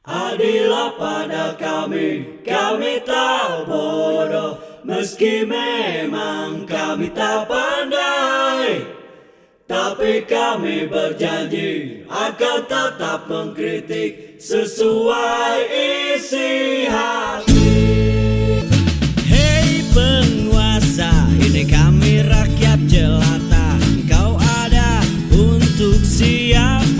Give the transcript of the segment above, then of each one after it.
Adilah pada kami tak bodoh, meski memang kami tak pandai. Tapi kami berjanji akan tetap mengkritik sesuai isi hati. Hei penguasa, ini kami rakyat jelata. Engkau ada untuk siapa?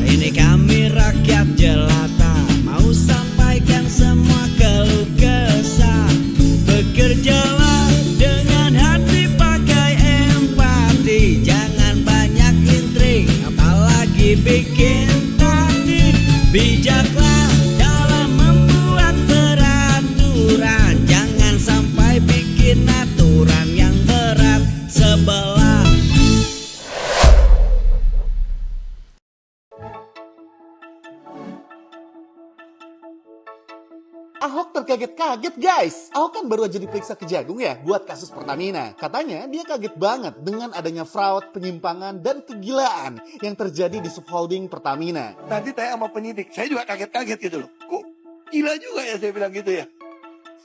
Ini kami rakyat jelata, mau sampaikan semua keluh kesah. Bekerjalah dengan hati, pakai empati, jangan banyak intrik, apalagi bikin taktik. Bijaklah dalam membuat peraturan, jangan sampai bikin aturan yang berat sebelah. Ahok terkaget-kaget guys. Ahok kan baru aja diperiksa Kejagung ya buat kasus Pertamina. Katanya dia kaget banget dengan adanya fraud, penyimpangan, dan kegilaan yang terjadi di subholding Pertamina. Nanti tanya sama penyidik, saya juga kaget-kaget gitu loh. Kok gila juga ya saya bilang gitu ya.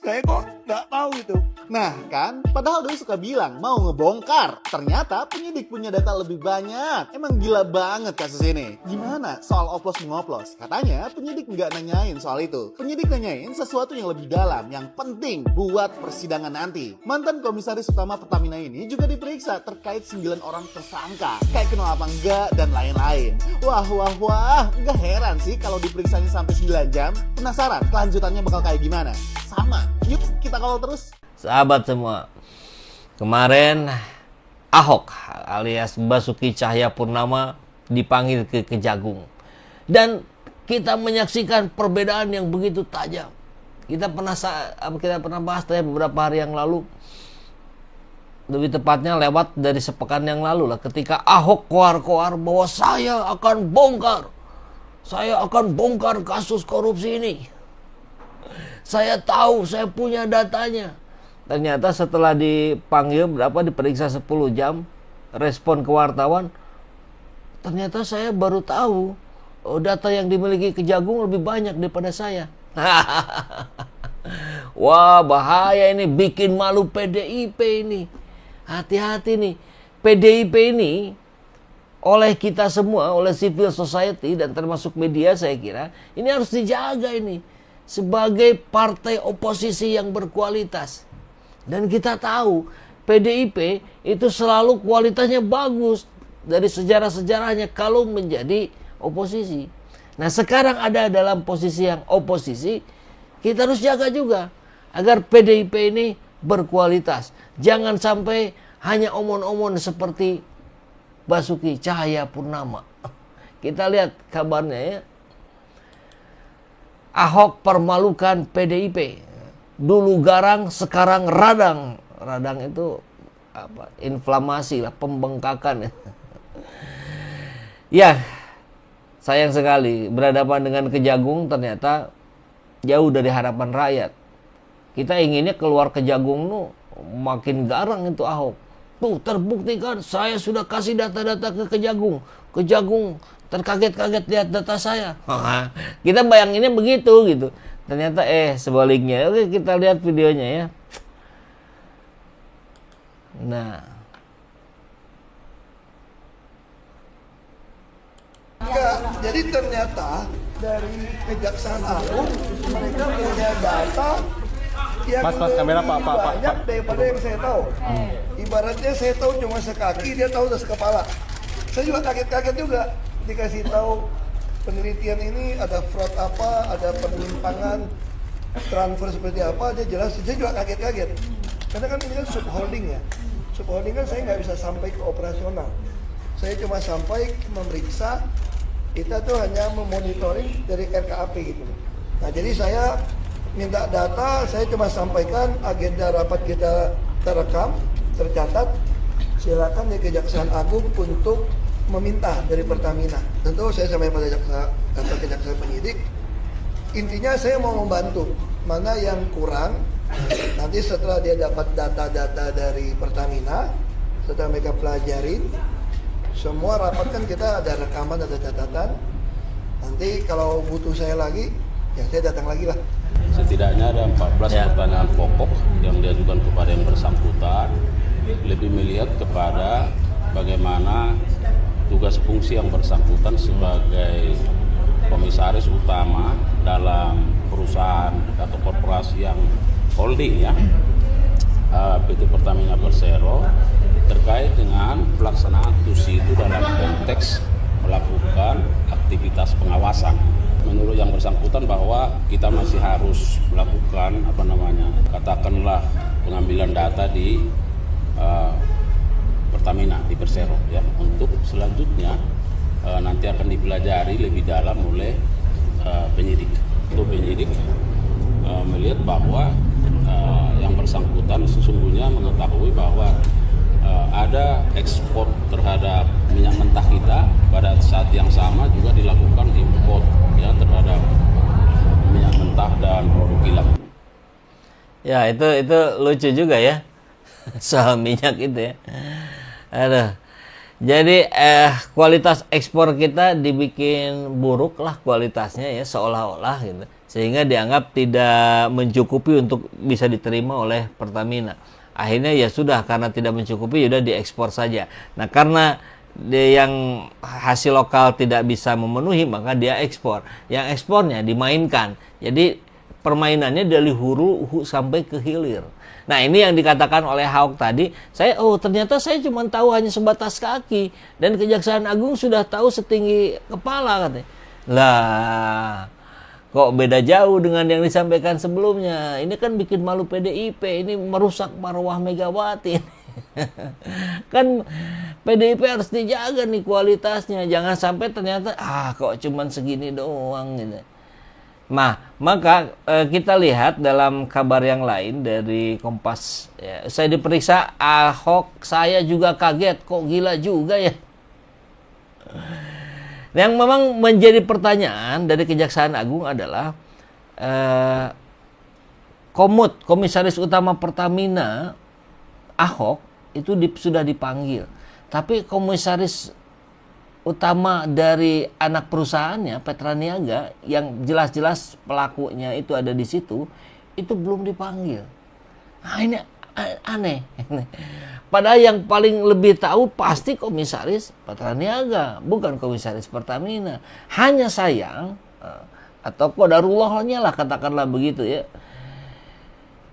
Saya kok nggak tahu itu. Nah kan, padahal Doi suka bilang mau ngebongkar. Ternyata penyidik punya data lebih banyak. Emang gila banget kasus ini. Gimana soal oplos-mengoplos? Katanya penyidik nggak nanyain soal itu. Penyidik nanyain sesuatu yang lebih dalam, yang penting buat persidangan nanti. Mantan komisaris utama Pertamina ini juga diperiksa terkait 9 orang tersangka. Kayak kenal apa enggak dan lain-lain. Wah, nggak heran sih kalau diperiksanya sampai 9 jam. Penasaran kelanjutannya bakal kayak gimana? Sama, yuk kita kawal terus. Sahabat semua, kemarin Ahok alias Basuki Cahayapurnama dipanggil ke Kejagung. Dan kita menyaksikan perbedaan yang begitu tajam. Kita pernah bahas tadi beberapa hari yang lalu. Lebih tepatnya lewat dari sepekan yang lalu lah, ketika Ahok koar-koar bahwa saya akan bongkar kasus korupsi ini. Saya tahu, saya punya datanya. Ternyata setelah dipanggil diperiksa 10 jam, respon ke wartawan, ternyata saya baru tahu data yang dimiliki Kejagung lebih banyak daripada saya. Wah, bahaya ini, bikin malu PDIP ini. Hati-hati nih. PDIP ini oleh kita semua, oleh civil society dan termasuk media, saya kira ini harus dijaga ini sebagai partai oposisi yang berkualitas. Dan kita tahu PDIP itu selalu kualitasnya bagus dari sejarah-sejarahnya kalau menjadi oposisi. Nah sekarang ada dalam posisi yang oposisi, kita harus jaga juga agar PDIP ini berkualitas. Jangan sampai hanya omon-omon seperti Basuki Cahayapurnama. Kita lihat kabarnya ya. Ahok permalukan PDIP. Dulu garang, sekarang radang. Radang itu apa? Inflamasi lah, pembengkakan. Ya, sayang sekali berhadapan dengan Kejagung ternyata jauh dari harapan rakyat. Kita inginnya keluar Kejagung tuh makin garang itu Ahok. Tuh terbuktikan, saya sudah kasih data-data ke Kejagung. Kejagung terkaget-kaget lihat data saya. Kita bayanginnya begitu gitu. Ternyata sebaliknya. Oke, kita lihat videonya ya. Nah. Enggak, jadi ternyata dari Kejaksaan Agung mereka punya data yang kamera Pak. banyak daripada yang saya tahu. Ibaratnya saya tahu cuma sekaki, dia tahu udah sekepala. Saya juga kaget-kaget juga dikasih tahu penelitian ini ada fraud apa, ada penyimpangan, transfer seperti apa, dia jelas. Saya juga kaget-kaget. Karena kan ini kan subholding ya. Subholding kan saya nggak bisa sampai ke operasional. Saya cuma sampai memeriksa, kita tuh hanya memonitoring dari RKAP gitu. Nah jadi saya minta data, saya cuma sampaikan agenda rapat kita terekam, tercatat. Silakan di Kejaksaan Agung untuk meminta dari Pertamina. Tentu saya sampaikan pada kejaksaan penyidik. Intinya saya mau membantu. Mana yang kurang, nanti setelah dia dapat data-data dari Pertamina, setelah mereka pelajarin, Semua rapat kan kita ada rekaman, ada catatan. Nanti kalau butuh saya lagi, ya saya datang lagi lah. Setidaknya ada 14 pertanyaan pokok yang diajukan kepada yang bersangkutan, lebih melihat kepada bagaimana tugas fungsi yang bersangkutan sebagai komisaris utama dalam perusahaan atau korporasi yang holding ya, PT Pertamina Persero, terkait dengan pelaksanaan tusi itu dalam konteks melakukan aktivitas pengawasan. Menurut yang bersangkutan bahwa kita masih harus melakukan katakanlah pengambilan data di Pertamina di Persero ya, untuk selanjutnya nanti akan dipelajari lebih dalam oleh penyidik. Untuk penyidik melihat bahwa yang bersangkutan sesungguhnya mengetahui bahwa ada ekspor terhadap minyak mentah kita, pada saat yang sama juga dilakukan impor ya terhadap minyak mentah dan produk kilang. Ya, itu lucu juga ya. Soal minyak itu ya. Aduh. Jadi kualitas ekspor kita dibikin buruk lah kualitasnya ya, seolah-olah gitu. Sehingga dianggap tidak mencukupi untuk bisa diterima oleh Pertamina. Akhirnya ya sudah, karena tidak mencukupi sudah diekspor saja. Nah, karena yang hasil lokal tidak bisa memenuhi, maka dia ekspor. Yang ekspornya dimainkan. Jadi permainannya dari hulu sampai ke hilir. Nah, ini yang dikatakan oleh Ahok tadi. Ternyata saya cuma tahu hanya sebatas kaki, dan Kejaksaan Agung sudah tahu setinggi kepala katanya. Lah, kok beda jauh dengan yang disampaikan sebelumnya. Ini kan bikin malu PDIP, ini merusak marwah Megawati. Kan PDIP harus dijaga nih kualitasnya, jangan sampai ternyata kok cuman segini doang gitu. Nah, maka kita lihat dalam kabar yang lain dari Kompas ya, saya diperiksa Ahok, saya juga kaget, kok gila juga ya. Yang memang menjadi pertanyaan dari Kejaksaan Agung adalah Komisaris Utama Pertamina Ahok itu sudah dipanggil, tapi Komisaris Utama dari anak perusahaannya Petraniaga yang jelas-jelas pelakunya itu ada di situ, itu belum dipanggil. Nah, ini aneh. Padahal yang paling lebih tahu pasti Komisaris Petraniaga, bukan Komisaris Pertamina. Hanya sayang, atau qadarullahnya lah katakanlah begitu ya,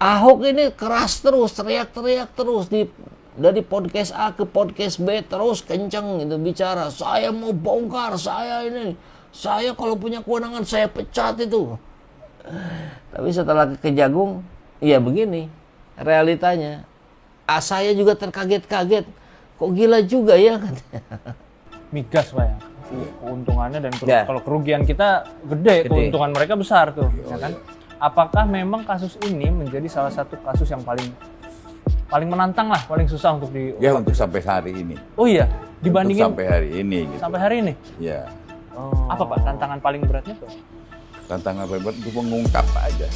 Ahok ini keras terus, teriak-teriak terus dari podcast A ke podcast B, terus kenceng gitu bicara. Saya mau bongkar, saya kalau punya kewenangan saya pecat itu. Tapi setelah ke Kejagung, ya begini realitanya. Saya juga terkaget-kaget, kok gila juga ya katanya. Migas Pak ya, keuntungannya dan kalau kerugian kita gede, keuntungan mereka besar tuh, ya kan? Apakah memang kasus ini menjadi salah satu kasus yang paling menantang lah, paling susah untuk untuk sampai hari ini. Oh iya, dibandingin sampai hari ini. Gitu. Sampai hari ini? Iya. Apa Pak tantangan paling beratnya tuh? Tantangan paling berat untuk mengungkap aja,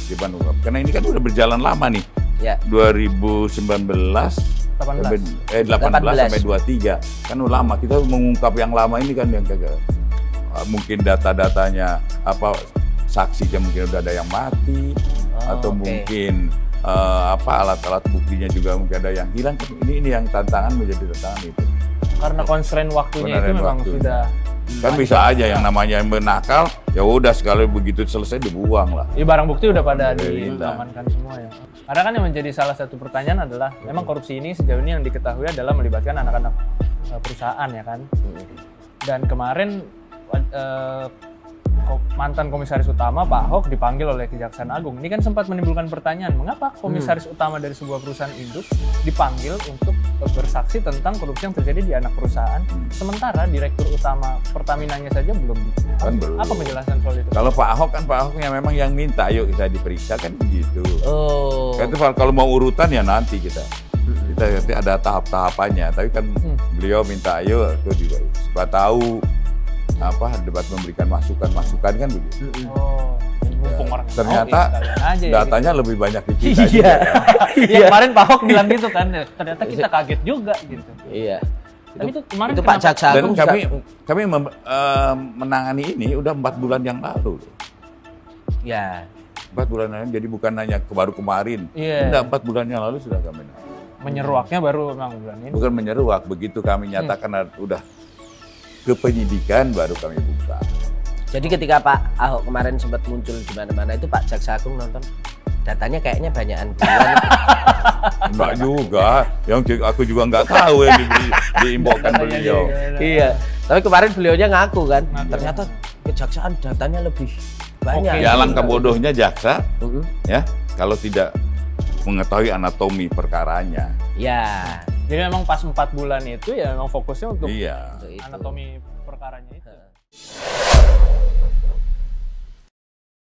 karena ini kan udah berjalan lama nih. Ya. 2019 18 sampai 23 kan udah lama. Kita mengungkap yang lama ini kan, yang kagak mungkin data-datanya saksinya mungkin udah ada yang mati, atau mungkin alat-alat buktinya juga mungkin ada yang hilang. Ini yang tantangan, menjadi tantangan itu. Karena constraint waktunya itu memang sudah kan bisa aja yang namanya yang menakal, ya udah sekali begitu selesai dibuang lah. Barang bukti udah pada diamankan semua ya. Karena kan yang menjadi salah satu pertanyaan adalah memang korupsi ini sejauh ini yang diketahui adalah melibatkan anak-anak perusahaan ya kan. Dan kemarin mantan Komisaris Utama Pak Ahok dipanggil oleh Kejaksaan Agung. Ini kan sempat menimbulkan pertanyaan, mengapa Komisaris Utama dari sebuah perusahaan induk dipanggil untuk bersaksi tentang korupsi yang terjadi di anak perusahaan, sementara Direktur Utama Pertaminanya saja belum. Apa penjelasan soal itu? Kalau Pak Ahoknya memang yang minta, ayo kita diperiksa kan begitu. Kan itu kalau mau urutan ya nanti kita nanti ada tahap-tahapannya. Tapi kan beliau minta ayo, itu juga supaya tahu debat memberikan masukan kan begitu. Ternyata datanya gitu. Lebih banyak di kita. Iya. Kemarin Pak Ahok bilang gitu kan, ternyata kita kaget juga gitu. Iya. Tapi itu kemarin itu Pak Jaksa Dan Agung juga- kami menangani ini udah 4 bulan yang lalu. Ya. 4 bulan yang lalu, jadi bukan hanya baru kemarin. Iya. Udah 4 bulan yang lalu sudah kami nangani. menyeruaknya baru memang bulan ini. Bukan menyeruak, begitu kami nyatakan udah ke penyidikan baru kami buka. Jadi ketika Pak Ahok kemarin sempat muncul di mana-mana itu Pak Jaksa Agung nonton. Datanya kayaknya banyakan bulan. Enggak juga, yang aku juga nggak tahu yang diimbaukan beliau. Iya. Tapi kemarin beliaunya ngaku kan, Ngaku. ternyata kejaksaan datanya lebih banyak. Oke. Ya alangkah bodohnya jaksa, Mhm. ya kalau tidak mengetahui anatomi perkaranya. Ya. Jadi memang pas 4 bulan itu ya memang fokusnya untuk Iya. Untuk itu. anatomi perkaranya itu.